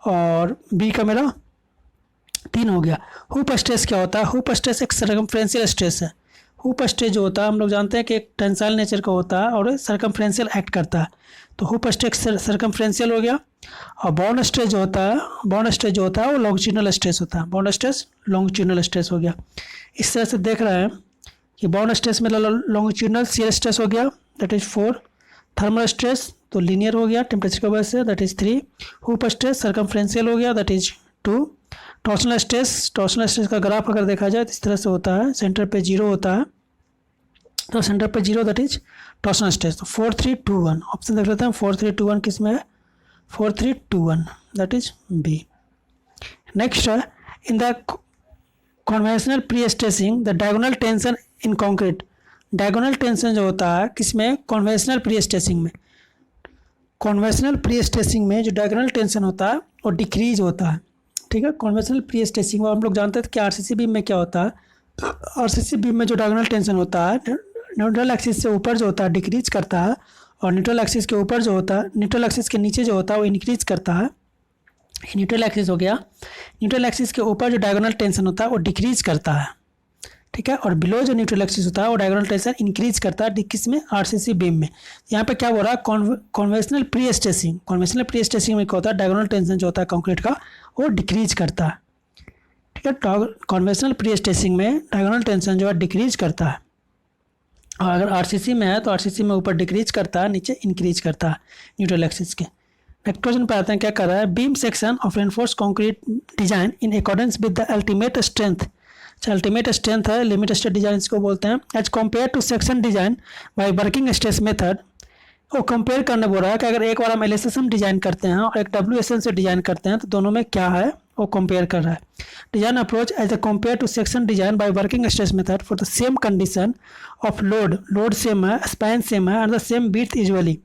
और बी का मेरा 3 हो गया। हुप स्ट्रेस क्या होता है, हुप स्ट्रेस एक सर्कमफ्रेंशियल स्ट्रेस है, हुप स्ट्रेस जो होता है हम लोग जानते हैं कि एक टेंसाइल नेचर का होता है और सर्कमफ्रेंशियल एक्ट करता है, तो हुप स्ट्रेस सर्कमफ्रेंशियल हो गया। और बॉन्ड स्ट्रेस जो होता है वो लॉन्गिट्यूडिनल स्ट्रेस होता है, बॉन्ड स्ट्रेस लॉन्गिट्यूडिनल स्ट्रेस हो गया। इस तरह से देख रहे हैं कि बॉन्ड स्ट्रेस में लॉन्गिट्यूडिनल शियर स्ट्रेस हो गया, दैट इज 4। थर्मल स्ट्रेस तो लीनियर हो गया टेम्परेचर की वजह से, that is 3। Hoop stress circumferential हो गया, दैट इज 2। टॉर्सनल स्ट्रेस का ग्राफ अगर देखा जाए तो इस तरह से होता है, सेंटर पे 0 होता है, तो सेंटर पे 0 दैट इज टॉर्सनल स्ट्रेस। तो 4 3 2 1 ऑप्शन देख लेते हैं, 4 3 2 1 किस में है, 4 3 2 1 दैट इज बी। नेक्स्ट है in the conventional prestressing the diagonal tension in concrete. Diagonal tension जो होता है किसमें, कन्वेंशनल प्री स्ट्रेसिंग में। कन्वेंशनल प्री स्ट्रेसिंग में जो डायगोनल टेंशन होता है वो डिक्रीज होता है, ठीक है। कन्वेंशनल प्री स्ट्रेसिंग में हम लोग जानते हैं कि आरसीसी बीम में क्या होता है, आरसीसी बीम में जो डायगोनल टेंशन होता है न्यूट्रल एक्सिस से ऊपर जो होता है डिक्रीज करता है, और न्यूट्रल एक्सिस के ऊपर जो होता है, न्यूट्रल एक्सिस के नीचे जो होता है वो इंक्रीज करता है। न्यूट्रल एक्सिस हो गया, न्यूट्रल एक्सिस के ऊपर जो डायगोनल टेंशन होता है वो डिक्रीज करता है, ठीक है। और बिलो जो न्यूट्रल एक्सिस होता है वो डायगोनल टेंशन इंक्रीज करता है किस में, आरसीसी बीम में। यहाँ पे क्या हो रहा है, conventional pre stressing, conventional prestressing में क्या होता है, डायगोनल टेंशन जो होता है कंक्रीट का वो डिक्रीज करता है, ठीक है। कन्वेंशनल प्री स्ट्रेसिंग में डायगोनल टेंशन जो है डिक्रीज करता है, और अगर आरसीसी में है तो आरसीसी में ऊपर डिक्रीज करता है, नीचे इंक्रीज करता है न्यूट्रल एक्सिस के। नेक्स्ट क्वेश्चन पे आते हैं, क्या कर रहा है, beam section of reinforce concrete design in accordance with the ultimate strength. Ultimate strength है, लिमिट स्टेट डिजाइन इसको बोलते हैं। As compare to section design by working stress method, वो कंपेयर करने बोल रहा है कि अगर एक बार हम एलएसएसएम डिजाइन करते हैं और एक डब्ल्यूएसएन से डिजाइन करते हैं तो दोनों में क्या है वो कंपेयर कर रहा है। Design approach as a compare to section design by working stress method for the same condition of load same है, स्पैन सेम है, and the same width usually,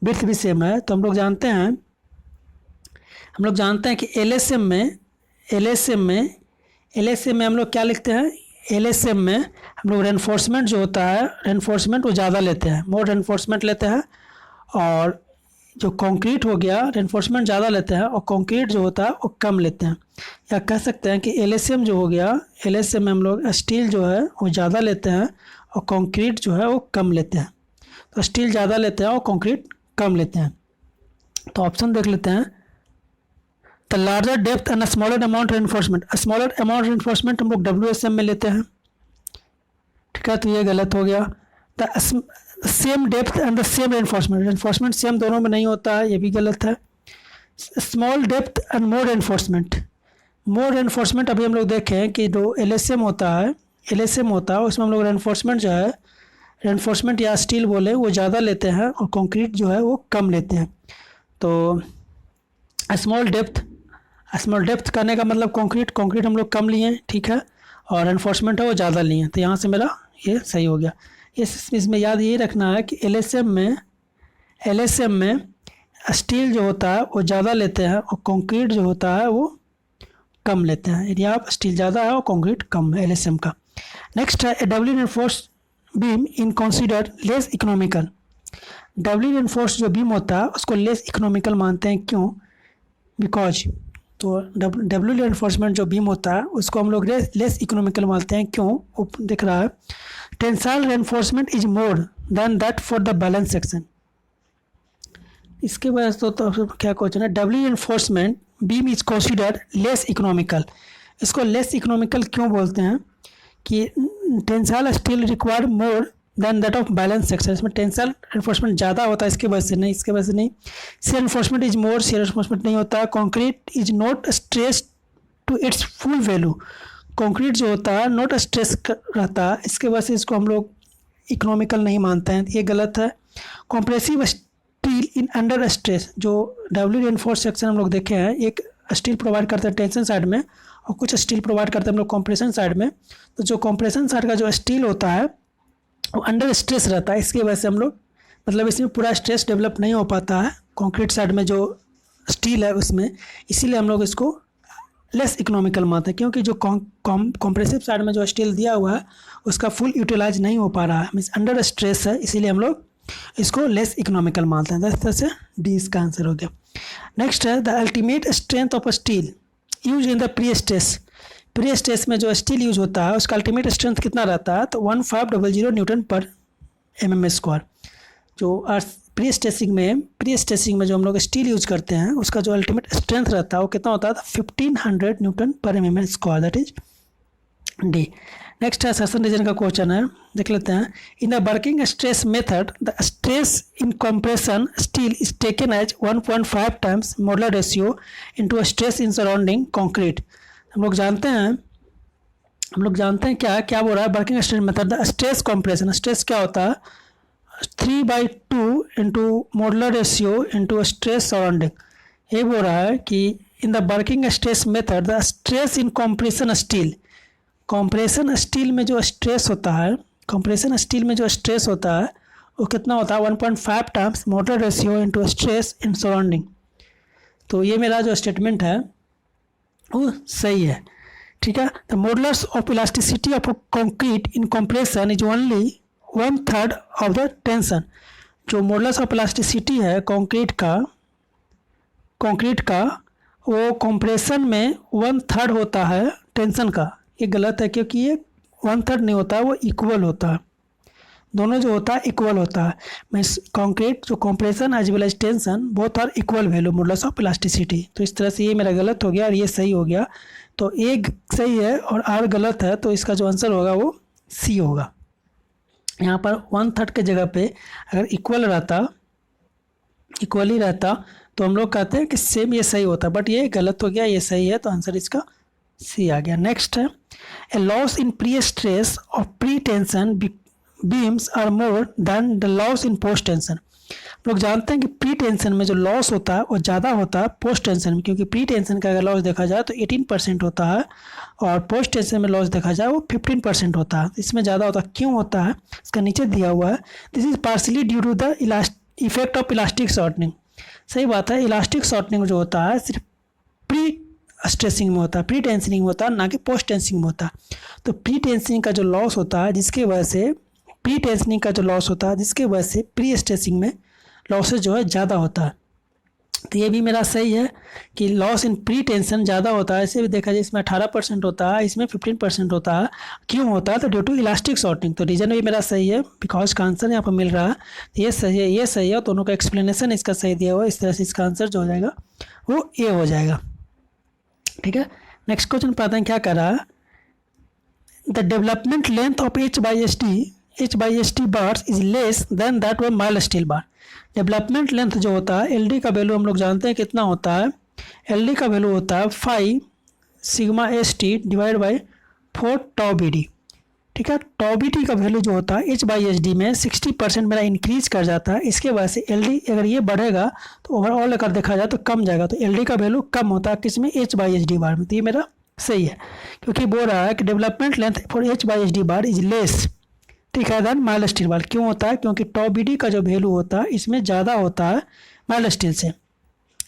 width भी सेम है। तो हम लोग जानते हैं कि एलएसएम में हम लोग क्या लिखते हैं, एलएसएम में हम लोग रेनफोर्समेंट जो होता है, रेनफोर्समेंट वो ज़्यादा लेते हैं, मोर रेनफोर्समेंट लेते हैं। और जो कंक्रीट हो गया रेनफोर्समेंट ज़्यादा लेते हैं और कंक्रीट जो होता है वो कम लेते हैं। या कह सकते हैं कि एलएसएम जो हो गया, एलएसएम में हम लोग स्टील जो है वो ज़्यादा लेते हैं और कंक्रीट जो है वो कम लेते हैं। तो स्टील ज़्यादा लेते हैं और कंक्रीट कम लेते हैं। तो ऑप्शन देख लेते हैं, the larger depth and smaller amount reinforcement. Smaller amount reinforcement हम लोग डब्ल्यूएसएम में लेते हैं, ठीक है, तो ये गलत हो गया। The same depth and the same reinforcement, reinforcement same दोनों में नहीं होता है, ये भी गलत है। Small depth and more reinforcement, more reinforcement अभी हम लोग देखें कि जो एलएसएम होता है उसमें हम लोग रेनफोर्समेंट जो है, रेनफोर्समेंट या स्टील बोले वो ज़्यादा लेते हैं और कंक्रीट जो है वो कम लेते हैं। तो स्मॉल डेप्थ करने का मतलब कंक्रीट हम लोग कम लिए, ठीक है, और रेनफोर्समेंट है वो ज़्यादा लिए, तो यहाँ से मेरा ये सही हो गया। इसमें याद ये रखना है कि एलएसएम में स्टील जो होता है वो ज़्यादा लेते हैं और कंक्रीट जो होता है वो कम लेते हैं। यदि आप स्टील ज़्यादा है और कंक्रीट कम है एलएसएम का। नेक्स्ट है, doubly reinforce beam in consider less economical. Doubly reinforce जो बीम होता है उसको लेस इकोनॉमिकल मानते हैं, क्यों, बिकॉज तो डब्ल्यू रेनफोर्समेंट जो बीम होता है उसको हम लोग लेस इकोनॉमिकल मानते हैं, क्यों, वो दिख रहा है, tensile reinforcement is more than that for the balance section. इसके वजह से तो क्या क्वेश्चन है, W reinforcement beam is considered less economical. इसको लेस इकोनॉमिकल क्यों बोलते हैं कि tensile steel required more than that of balance section, इसमें टेंसाइल रेनफोर्समेंट ज़्यादा होता है, इसके वजह से नहीं, shear reinforcement is more, shear reinforcement नहीं होता है। Concrete is not stress to its full value, concrete जो होता है नॉट स्ट्रेस रहता है, इसके वजह से इसको हम लोग इकोनॉमिकल नहीं मानते हैं, ये गलत है। Compressive steel in under stress, जो डब्ल्यू रेनफोर्स सेक्शन हम लोग देखे हैं, एक स्टील प्रोवाइड करते हैं टेंशन साइड में और कुछ स्टील प्रोवाइड करते हैं हम लोग कॉम्प्रेशन साइड में। तो जो कॉम्प्रेशन साइड का जो स्टील होता है वो अंडर स्ट्रेस रहता है, इसकी वजह से हम लोग मतलब इसमें पूरा स्ट्रेस डेवलप नहीं हो पाता है कंक्रीट साइड में जो स्टील है उसमें, इसीलिए हम लोग इसको लेस इकोनॉमिकल मानते हैं, क्योंकि जो कॉम्प्रेसिव साइड में जो स्टील दिया हुआ है उसका फुल यूटिलाइज नहीं हो पा रहा है, मीन्स अंडर स्ट्रेस है, इसीलिए हम लोग इसको लेस इकोनॉमिकल मानते हैं। इस तरह से डी इसका आंसर हो गया। नेक्स्ट है, the ultimate strength of steel use in the pre stress. Pre stress में जो स्टील यूज होता है उसका अल्टीमेट स्ट्रेंथ कितना रहता है, तो 1500 न्यूटन पर mm²। जो प्री स्ट्रेसिंग में जो हम लोग स्टील यूज करते हैं उसका जो अल्टीमेट स्ट्रेंथ रहता है वो कितना होता है, 1500 न्यूटन पर mm², that is D. Next है सेशन रीजन का क्वेश्चन है, देख लेते हैं। In the working stress method the stress in compression steel is taken as 1.5 times modular ratio into stress in surrounding concrete. हम लोग जानते हैं क्या बोल रहा है working stress method, the stress compression, stress क्या होता है 3/2 into modular ratio into stress surrounding. ये बोल रहा है कि इन the working stress method the stress in compression steel, compression steel में जो स्ट्रेस होता है वो कितना होता है 1.5 times modular ratio into stress in surrounding. तो ये मेरा जो स्टेटमेंट है वो सही है, ठीक है। The modulus of elasticity of concrete in compression is only 1/3 of the tension. जो मॉडुलस ऑफ इलास्टिसिटी है कंक्रीट का वो कंप्रेशन में 1/3 होता है टेंशन का। ये गलत है क्योंकि ये 1/3 नहीं होता है, वो इक्वल होता है, दोनों जो होता है इक्वल होता है। मीन्स कंक्रीट जो compression as well as tension both are equal value modulus of elasticity. तो इस तरह से ये मेरा गलत हो गया और ये सही हो गया। तो ए सही है और आर गलत है, तो इसका जो आंसर होगा वो सी होगा। यहाँ पर 1/3 के जगह पे अगर इक्वल ही रहता तो हम लोग कहते हैं कि सेम ये सही होता, बट ये गलत हो गया, ये सही है, तो आंसर इसका सी आ गया। नेक्स्ट है a loss in pre stress of pre tension beams are more than the loss in post tension. हम लोग जानते हैं कि प्री टेंशन में जो लॉस होता है वो ज़्यादा होता है पोस्ट टेंशन में, क्योंकि प्री टेंशन का अगर लॉस देखा जाए तो 18% होता है और पोस्ट टेंशन में लॉस देखा जाए वो 15% होता है। इसमें ज़्यादा होता है, क्यों होता है इसका नीचे दिया हुआ है। This is partially due to the effect of elastic shortening. सही बात है, इलास्टिक शॉर्टनिंग जो होता है सिर्फ प्री स्ट्रेसिंग में होता है, प्री टेंशनिंग में होता है, ना कि पोस्ट टेंशनिंग में होता है। तो प्री टेंशनिंग का जो लॉस होता है जिसके वजह से प्री स्ट्रेसिंग में लॉसेज जो है ज़्यादा होता है। तो ये भी मेरा सही है कि लॉस इन प्री टेंशन ज़्यादा होता है। इसे भी देखा जाए इसमें 18% होता है, इसमें 15% होता है। क्यों होता है, तो ड्यू टू इलास्टिक शॉर्टनिंग। तो रीजन भी मेरा सही है, बिकॉज का आंसर यहाँ पर मिल रहा है। तो ये सही है, दोनों का एक्सप्लेनेशन इसका सही दिया हुआ है। इस तरह से इसका आंसर जो हो जाएगा वो ए हो जाएगा, ठीक है। नेक्स्ट क्वेश्चन पढ़ते हैं क्या कर रहा है। The development length of H/ST bars is less than that of mild steel bar. Development length जो होता है LD का वैल्यू हम लोग जानते हैं कितना होता है। LD का वैल्यू होता है 5 sigma ST divide by 4 tau BD, ठीक है। टाउ BD का वैल्यू जो होता है H/SD में 60% मेरा इंक्रीज कर जाता है। इसके वजह से LD अगर ये बढ़ेगा तो ओवरऑल अगर देखा जाए तो कम जाएगा। तो LD का वैल्यू कम होता है किसमें, H/SD बार में। तो ये मेरा सही है, क्योंकि बोल रहा है कि development length for H/SD bar is less, ठीक है, देन माइल्ड स्टील बार। क्यों होता है, क्योंकि टाउ BD का जो वैल्यू होता है इसमें ज़्यादा होता है माइल्ड स्टील से।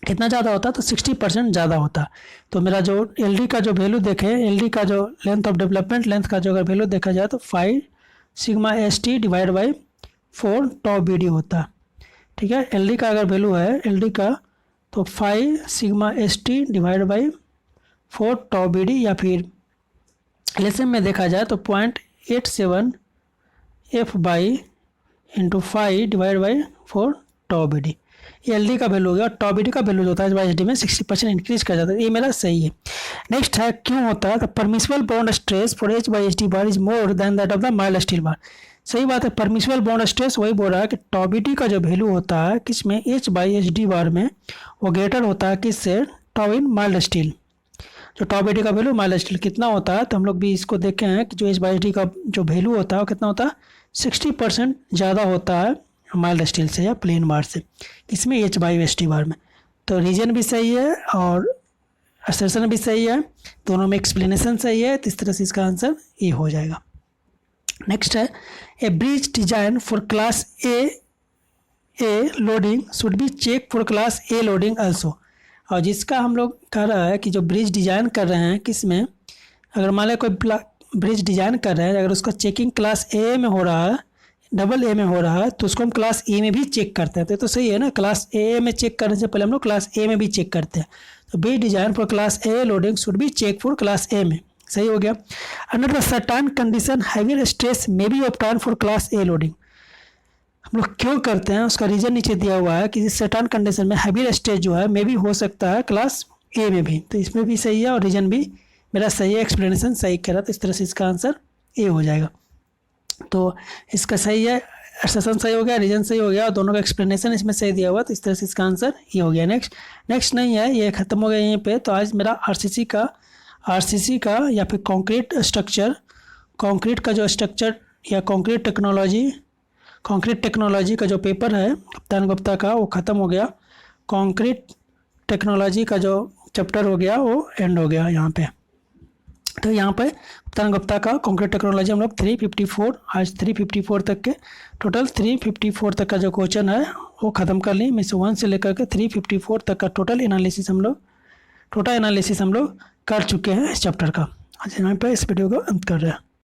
कितना ज़्यादा होता है, तो 60% ज़्यादा होता है। तो मेरा जो LD का जो वैल्यू देखें, LD का जो लेंथ ऑफ डेवलपमेंट लेंथ का जो अगर वैल्यू देखा जाए तो 5 sigma ST divide by 4 tau BD होता है, ठीक है। LD का अगर वैल्यू है LD का तो 5 sigma ST divide by 4 tau BD, या फिर लेसन में देखा जाए तो 0.87 F by into 5 divide by 4 tau BD। ये LD का वैल्यू हो गया और टाउ BD का वैल्यू जो होता है H/SD में 60% इंक्रीज कर जाता है। ये मेरा सही है। नेक्स्ट है क्यों होता है, तो permissible bond stress for H/SD bar is more than that of the mild steel bar. सही बात है, परमिसिबल बॉन्ड स्ट्रेस वही बोल रहा है कि टाउ BD का जो वैल्यू होता है किसमें, H/SD बार में, वो ग्रेटर होता है किससे, टाउ इन माइल्ड स्टील। जो टाउ BD का वैल्यू माइल्ड स्टील कितना होता है, तो हम लोग भी इसको देखे हैं कि जो H/SD का जो वैल्यू होता है वो कितना होता है, 60% ज़्यादा होता है माइल्ड स्टील से या प्लेन बार से, इसमें H/SD बार में। तो रीजन भी सही है और असर्शन भी सही है, दोनों में एक्सप्लेनेशन सही है। तो इस तरह से इसका आंसर ए हो जाएगा। नेक्स्ट है a bridge design for class A loading should be check for class A loading also. और जिसका हम लोग कह रहा है कि जो ब्रिज डिजाइन कर रहे हैं किस में, अगर मान लें कोई ब्रिज डिजाइन कर रहे हैं, अगर उसका चेकिंग क्लास A में हो रहा है, AA में हो रहा है, तो उसको हम क्लास A में भी चेक करते हैं। तो सही है ना, क्लास AA में चेक करने से पहले हम लोग क्लास A में भी चेक करते हैं। तो bridge design for class A loading should be check for class A में, सही हो गया। Under the certain condition heavier stress may be obtain for class A loading. हम लोग क्यों करते हैं उसका रीजन नीचे दिया हुआ है कि सर्टेन कंडीशन में हैवियर स्ट्रेस जो है मे बी हो सकता है क्लास ए में भी, तो इसमें भी सही है और रीजन भी मेरा सही है, एक्सप्लेनेशन सही कह रहा, तो इस तरह से इसका आंसर ए हो जाएगा। तो इसका सही है, असर्शन सही हो गया, रीजन सही हो गया और दोनों का एक्सप्लेनेशन इसमें सही दिया हुआ, तो इस तरह से इसका आंसर ये हो गया। नेक्स्ट नहीं है, ये खत्म हो गया यहीं पे। तो आज मेरा आरसीसी का या फिर कंक्रीट स्ट्रक्चर, कंक्रीट का जो स्ट्रक्चर या कंक्रीट टेक्नोलॉजी का जो पेपर है कप्तान गुप्ता का वो ख़त्म हो गया। कंक्रीट टेक्नोलॉजी का जो चैप्टर हो गया वो एंड हो गया यहाँ पे। तो यहाँ पे कप्तान गुप्ता का कंक्रीट टेक्नोलॉजी हम लोग 354 आज 354 तक के टोटल 354 तक का जो क्वेश्चन है वो ख़त्म कर ली। मीन्स 1 से लेकर के 354 तक का टोटल एनालिसिस हम लोग कर चुके हैं इस चैप्टर का। आज यहाँ पे इस वीडियो को अंत कर रहे हैं।